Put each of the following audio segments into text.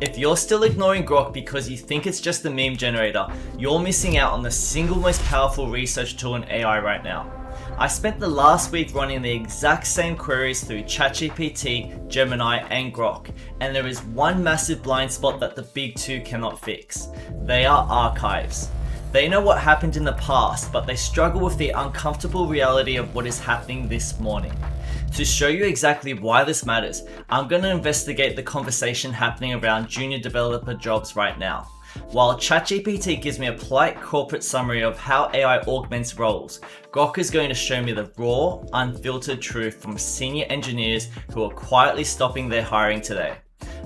If you're still ignoring Grok because you think it's just a meme generator, you're missing out on the single most powerful research tool in AI right now. I spent the last week running the exact same queries through ChatGPT, Gemini, and Grok, and there is one massive blind spot that the big two cannot fix. They are archives. They know what happened in the past, but they struggle with the uncomfortable reality of what is happening this morning. To show you exactly why this matters, I'm going to investigate the conversation happening around junior developer jobs right now. While ChatGPT gives me a polite corporate summary of how AI augments roles, Grok is going to show me the raw, unfiltered truth from senior engineers who are quietly stopping their hiring today.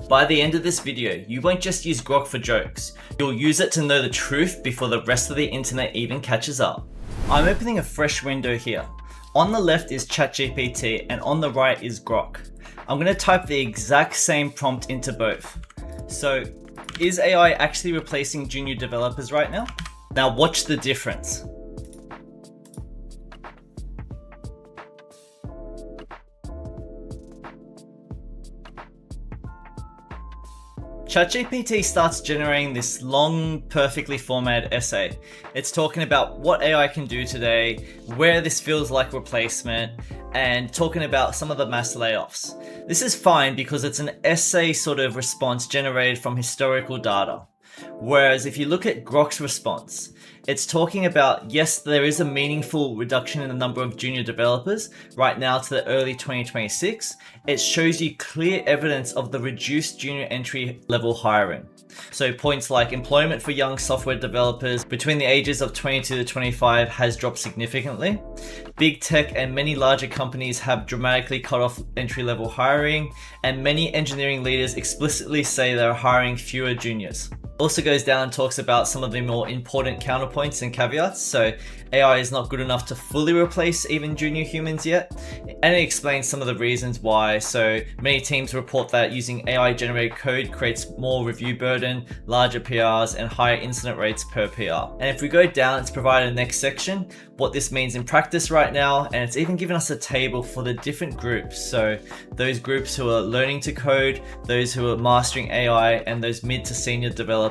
By the end of this video, you won't just use Grok for jokes, you'll use it to know the truth before the rest of the internet even catches up. I'm opening a fresh window here. On the left is ChatGPT and on the right is Grok. I'm going to type the exact same prompt into both. So, is AI actually replacing junior developers right now? Now watch the difference. ChatGPT starts generating this long, perfectly formatted essay. It's talking about what AI can do today, where this feels like replacement, and talking about some of the mass layoffs. This is fine because it's an essay sort of response generated from historical data. Whereas if you look at Grok's response, it's talking about, yes, there is a meaningful reduction in the number of junior developers right now to the early 2026. It shows you clear evidence of the reduced junior entry level hiring. So points like employment for young software developers between the ages of 22 to 25 has dropped significantly. Big tech and many larger companies have dramatically cut off entry-level hiring, and many engineering leaders explicitly say they're hiring fewer juniors. Also goes down and talks about some of the more important counterpoints and caveats. So AI is not good enough to fully replace even junior humans yet. And it explains some of the reasons why. So many teams report that using AI generated code creates more review burden, larger PRs, and higher incident rates per PR. And if we go down, it's provided a next section, what this means in practice right now. And it's even given us a table for the different groups. So those groups who are learning to code, those who are mastering AI, and those mid to senior developers,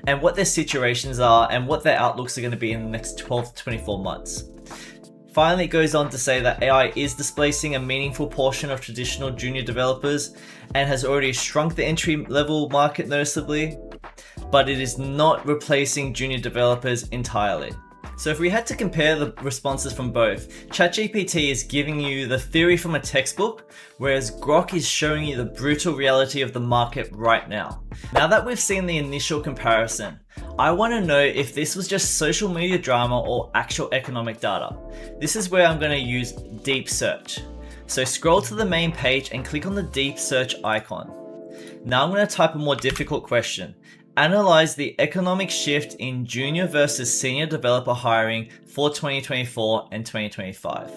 and what their situations are and what their outlooks are going to be in the next 12 to 24 months. Finally, it goes on to say that AI is displacing a meaningful portion of traditional junior developers and has already shrunk the entry-level market noticeably, but it is not replacing junior developers entirely. So if we had to compare the responses from both, ChatGPT is giving you the theory from a textbook, whereas Grok is showing you the brutal reality of the market right now. Now that we've seen the initial comparison, I want to know if this was just social media drama or actual economic data. This is where I'm going to use deep search. So scroll to the main page and click on the deep search icon. Now I'm going to type a more difficult question. Analyze the economic shift in junior versus senior developer hiring for 2024 and 2025.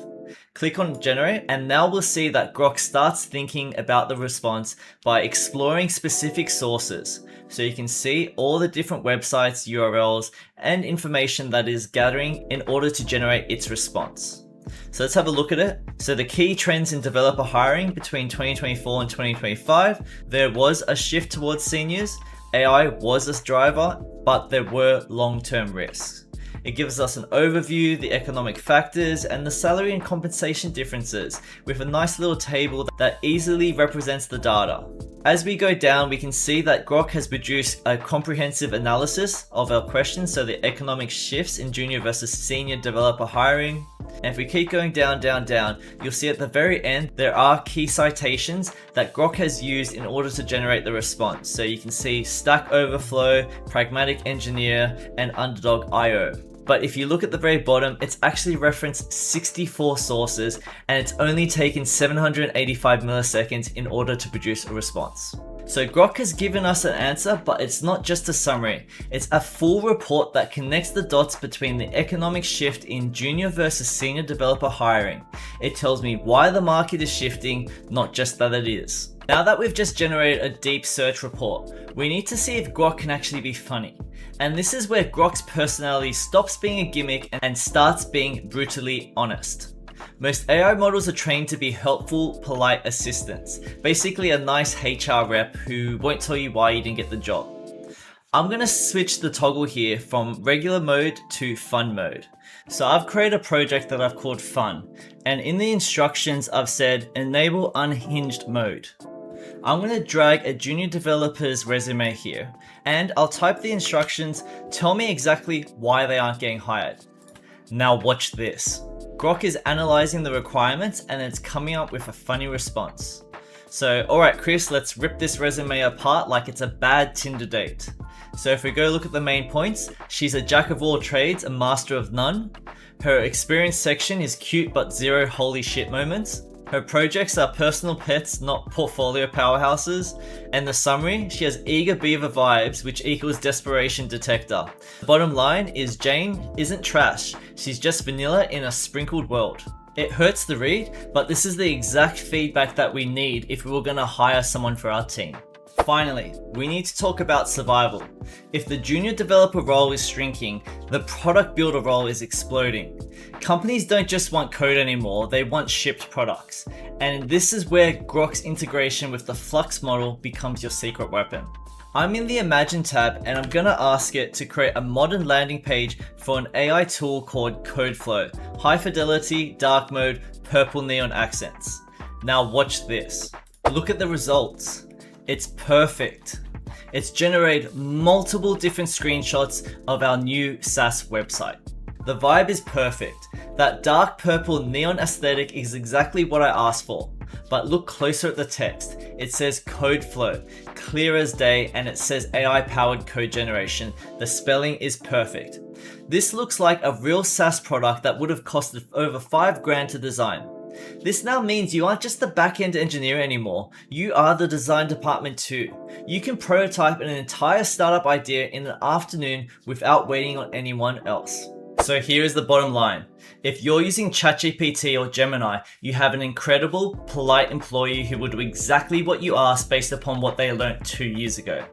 Click on generate, and now we'll see that Grok starts thinking about the response by exploring specific sources. So you can see all the different websites, URLs, and information that is gathering in order to generate its response. So let's have a look at it. So the key trends in developer hiring between 2024 and 2025, there was a shift towards seniors. AI was a driver, but there were long-term risks. It gives us an overview, the economic factors, and the salary and compensation differences with a nice little table that easily represents the data. As we go down, we can see that Grok has produced a comprehensive analysis of our questions, so the economic shifts in junior versus senior developer hiring. And if we keep going down, you'll see at the very end, there are key citations that Grok has used in order to generate the response. So you can see Stack Overflow, Pragmatic Engineer, and Underdog.io. But if you look at the very bottom, it's actually referenced 64 sources, and it's only taken 785 milliseconds in order to produce a response. So Grok has given us an answer, but it's not just a summary. It's a full report that connects the dots between the economic shift in junior versus senior developer hiring. It tells me why the market is shifting, not just that it is. Now that we've just generated a deep search report, we need to see if Grok can actually be funny. And this is where Grok's personality stops being a gimmick and starts being brutally honest. Most AI models are trained to be helpful, polite assistants, basically a nice HR rep who won't tell you why you didn't get the job. I'm going to switch the toggle here from regular mode to fun mode. So I've created a project that I've called fun, and in the instructions I've said enable unhinged mode. I'm going to drag a junior developer's resume here, and I'll type the instructions, tell me exactly why they aren't getting hired. Now watch this. Grok is analyzing the requirements and it's coming up with a funny response. So, alright Chris, let's rip this resume apart like it's a bad Tinder date. So if we go look at the main points, she's a jack of all trades, a master of none. Her experience section is cute but zero holy shit moments. Her projects are personal pets, not portfolio powerhouses. And the summary, she has eager beaver vibes, which equals desperation detector. The bottom line is Jane isn't trash, she's just vanilla in a sprinkled world. It hurts to read, but this is the exact feedback that we need if we were going to hire someone for our team. Finally, we need to talk about survival. If the junior developer role is shrinking, the product builder role is exploding. Companies don't just want code anymore, they want shipped products. And this is where Grok's integration with the Flux model becomes your secret weapon. I'm in the Imagine tab and I'm gonna ask it to create a modern landing page for an AI tool called CodeFlow. High fidelity, dark mode, purple neon accents. Now watch this. Look at the results. It's perfect. It's generated multiple different screenshots of our new SaaS website. The vibe is perfect. That dark purple neon aesthetic is exactly what I asked for. But look closer at the text. It says CodeFlow, clear as day, and it says AI powered code generation. The spelling is perfect. This looks like a real SaaS product that would have costed over $5,000 to design. This now means you aren't just the back-end engineer anymore, you are the design department too. You can prototype an entire startup idea in an afternoon without waiting on anyone else. So here is the bottom line. If you're using ChatGPT or Gemini, you have an incredible, polite employee who will do exactly what you ask based upon what they learned 2 years ago.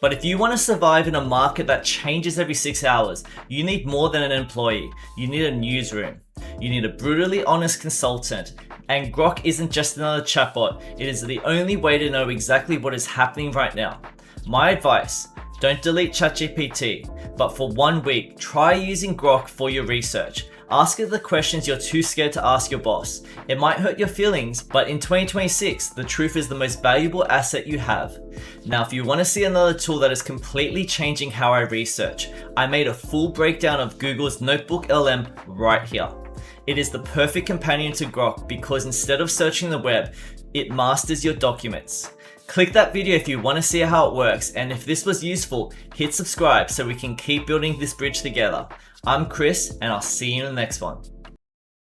But if you want to survive in a market that changes every 6 hours, you need more than an employee. You need a newsroom. You need a brutally honest consultant. And Grok isn't just another chatbot, it is the only way to know exactly what is happening right now. My advice, don't delete ChatGPT, but for 1 week, try using Grok for your research. Ask it the questions you're too scared to ask your boss. It might hurt your feelings, but in 2026, the truth is the most valuable asset you have. Now, if you want to see another tool that is completely changing how I research, I made a full breakdown of Google's Notebook LM right here. It is the perfect companion to Grok because instead of searching the web, it masters your documents. Click that video if you want to see how it works, and if this was useful, hit subscribe so we can keep building this bridge together. I'm Chris, and I'll see you in the next one.